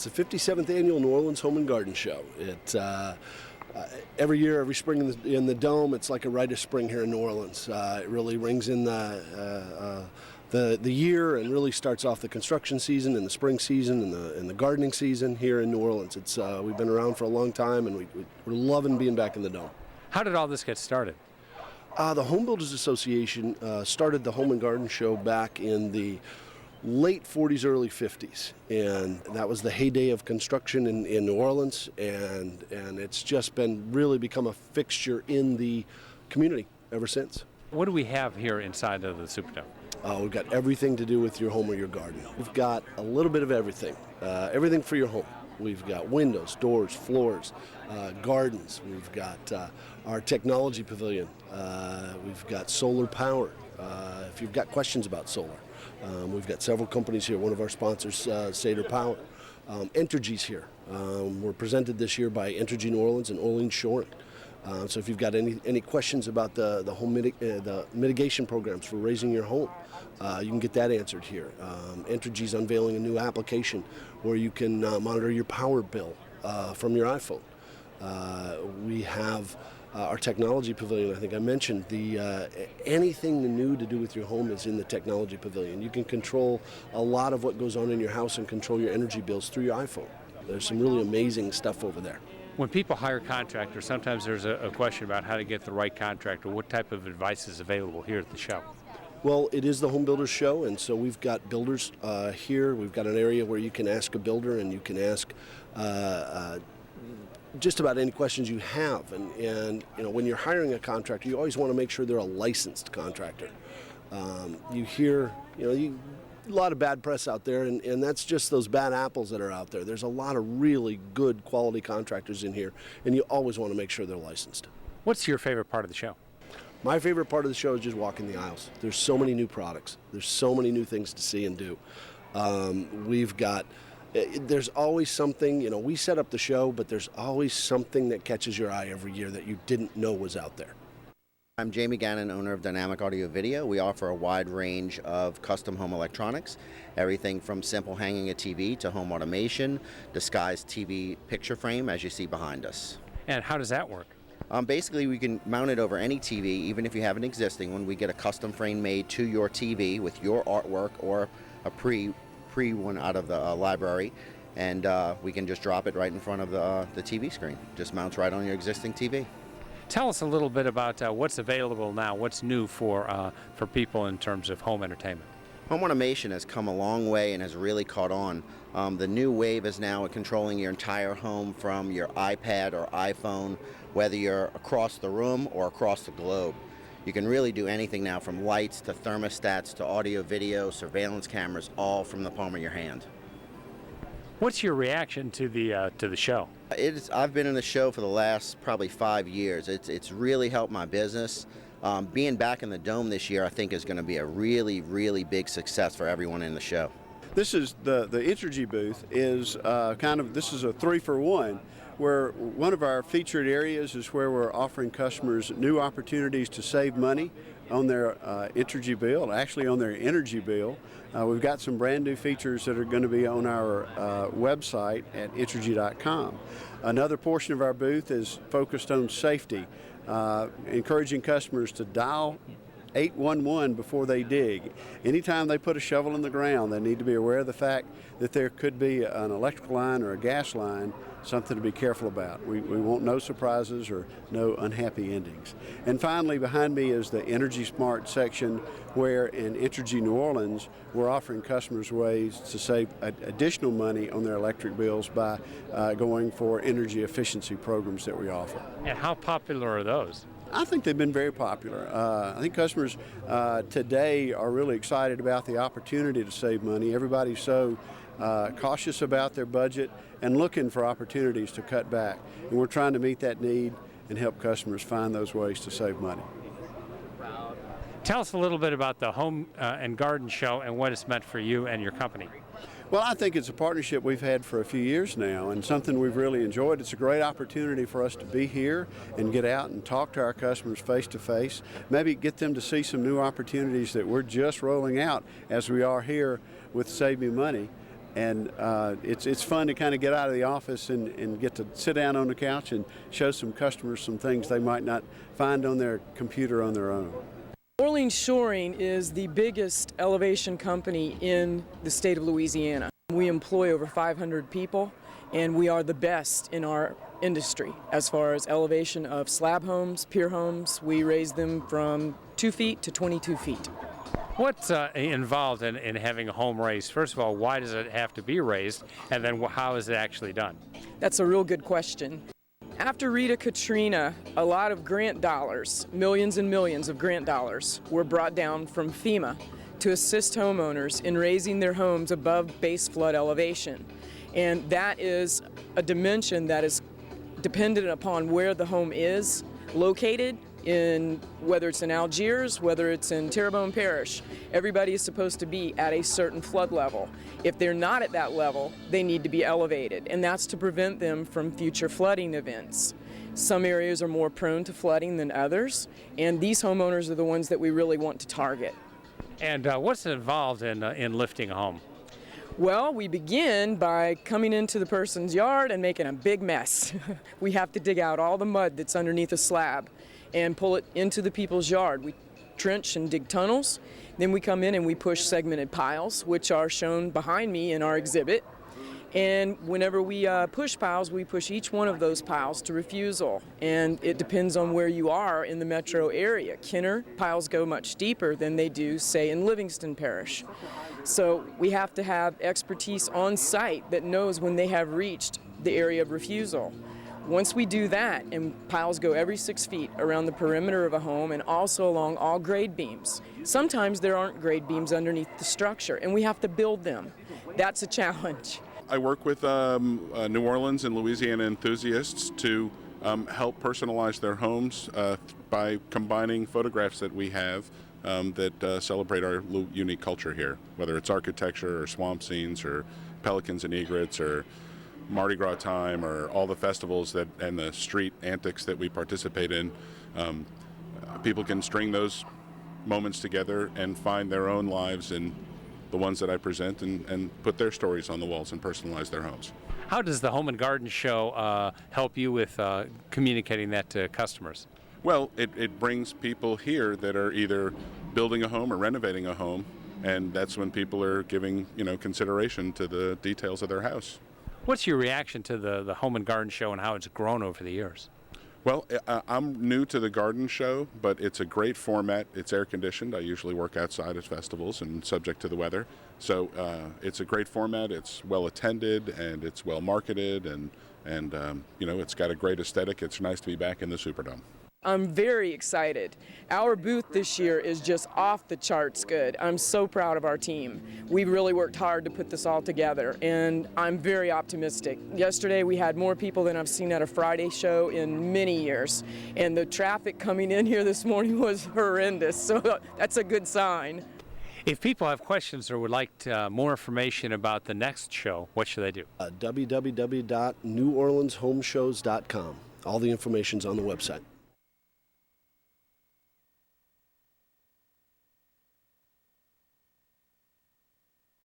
It's the 57th annual New Orleans Home and Garden Show. Every year, every spring in the Dome, it's like a rite of spring here in New Orleans. It really rings in the year and really starts off the construction season and the spring season and the gardening season here in New Orleans. We've been around for a long time, and we're loving being back in the Dome. How did all this get started? The Home Builders Association started the Home and Garden Show back in the late 40s, early 50s, and that was the heyday of construction in New Orleans, and it's just really become a fixture in the community ever since. What do we have here inside of the Superdome? We've got everything to do with your home or your garden. We've got a little bit of everything, everything for your home. We've got windows, doors, floors, gardens. We've got our technology pavilion. We've got solar power. If you've got questions about solar, we've got several companies here. One of our sponsors, Sater Power. Entergy's here. We're presented this year by Entergy New Orleans and Orleans Shoring. So if you've got any questions about the home the mitigation programs for raising your home, you can get that answered here. Entergy's unveiling a new application where you can monitor your power bill from your iPhone. We have our technology pavilion. I think I mentioned anything new to do with your home is in the technology pavilion. You can control a lot of what goes on in your house and control your energy bills through your iPhone. There's some really amazing stuff over there. When people hire contractors, sometimes there's a question about how to get the right contractor. What type of advice is available here at the show? Well, it is the Home Builders Show, and so we've got builders here. We've got an area where you can ask a builder and you can ask just about any questions you have. And you know, when you're hiring a contractor, you always want to make sure they're a licensed contractor. You hear, a lot of bad press out there, and that's just those bad apples that are out there. There's a lot of really good quality contractors in here, and you always want to make sure they're licensed. What's your favorite part of the show? My favorite part of the show is just walking the aisles. There's so many new products. There's so many new things to see and do. There's always something, we set up the show, but there's always something that catches your eye every year that you didn't know was out there. I'm Jamie Gannon, owner of Dynamic Audio Video. We offer a wide range of custom home electronics, everything from simple hanging a TV to home automation, disguised TV picture frame, as you see behind us. And how does that work? Basically, we can mount it over any TV, even if you have an existing one. We get a custom frame made to your TV with your artwork or a pre one out of the library, and we can just drop it right in front of the TV screen. Just mounts right on your existing TV. Tell us a little bit about what's available now, what's new for people in terms of home entertainment. Home automation has come a long way and has really caught on. The new wave is now controlling your entire home from your iPad or iPhone, whether you're across the room or across the globe. You can really do anything now, from lights to thermostats to audio, video, surveillance cameras, all from the palm of your hand. What's your reaction to the show? I've been in the show for the last probably 5 years. It's really helped my business. Being back in the Dome this year, I think, is going to be a really, really big success for everyone in the show. This is the Entergy booth is this is a 3-for-1, where one of our featured areas is where we're offering customers new opportunities to save money on their Entergy bill, actually on their energy bill. We've got some brand new features that are going to be on our website at Entergy.com. Another portion of our booth is focused on safety, encouraging customers to dial 811 before they dig. Anytime they put a shovel in the ground, they need to be aware of the fact that there could be an electrical line or a gas line, something to be careful about. We want no surprises or no unhappy endings. And finally, behind me is the Energy Smart section, where in Entergy New Orleans, we're offering customers ways to save additional money on their electric bills by going for energy efficiency programs that we offer. And how popular are those? I think they've been very popular. I think customers today are really excited about the opportunity to save money. Everybody's so cautious about their budget and looking for opportunities to cut back. And we're trying to meet that need and help customers find those ways to save money. Tell us a little bit about the Home and Garden Show and what it's meant for you and your company. Well, I think it's a partnership we've had for a few years now and something we've really enjoyed. It's a great opportunity for us to be here and get out and talk to our customers face to face, maybe get them to see some new opportunities that we're just rolling out as we are here with Save Me Money. And it's fun to kind of get out of the office and get to sit down on the couch and show some customers some things they might not find on their computer on their own. Orleans Shoring is the biggest elevation company in the state of Louisiana. We employ over 500 people, and we are the best in our industry as far as elevation of slab homes, pier homes. We raise them from 2 feet to 22 feet. What's involved in having a home raised? First of all, why does it have to be raised? And then how is it actually done? That's a real good question. After Rita Katrina, a lot of grant dollars, millions and millions of grant dollars, were brought down from FEMA to assist homeowners in raising their homes above base flood elevation. And that is a dimension that is dependent upon where the home is located, in whether it's in Algiers, whether it's in Terrebonne Parish. Everybody is supposed to be at a certain flood level. If they're not at that level, they need to be elevated, and that's to prevent them from future flooding events. Some areas are more prone to flooding than others, and these homeowners are the ones that we really want to target. And what's involved in lifting a home? Well, we begin by coming into the person's yard and making a big mess. We have to dig out all the mud that's underneath a slab and pull it into the people's yard. We trench and dig tunnels. Then we come in and we push segmented piles, which are shown behind me in our exhibit. And whenever we push piles, we push each one of those piles to refusal. And it depends on where you are in the metro area. Kenner piles go much deeper than they do, say, in Livingston Parish. So we have to have expertise on site that knows when they have reached the area of refusal. Once we do that, and piles go every 6 feet around the perimeter of a home and also along all grade beams. Sometimes there aren't grade beams underneath the structure, and we have to build them. That's a challenge. I work with New Orleans and Louisiana enthusiasts to help personalize their homes by combining photographs that we have that celebrate our unique culture here, whether it's architecture or swamp scenes or pelicans and egrets or Mardi Gras time or all the festivals and the street antics that we participate in. People can string those moments together and find their own lives in the ones that I present and put their stories on the walls and personalize their homes. How does the Home and Garden Show help you with communicating that to customers? Well, it brings people here that are either building a home or renovating a home, and that's when people are giving consideration to the details of their house. What's your reaction to the Home and Garden Show and how it's grown over the years? Well, I'm new to the garden show, but it's a great format. It's air conditioned. I usually work outside at festivals and subject to the weather. So it's a great format. It's well attended and it's well marketed and it's got a great aesthetic. It's nice to be back in the Superdome. I'm very excited. Our booth this year is just off the charts good. I'm so proud of our team. We really worked hard to put this all together, and I'm very optimistic. Yesterday we had more people than I've seen at a Friday show in many years, and the traffic coming in here this morning was horrendous, so that's a good sign. If people have questions or would like more information about the next show, what should they do? www.neworleanshomeshows.com. All the information's on the website.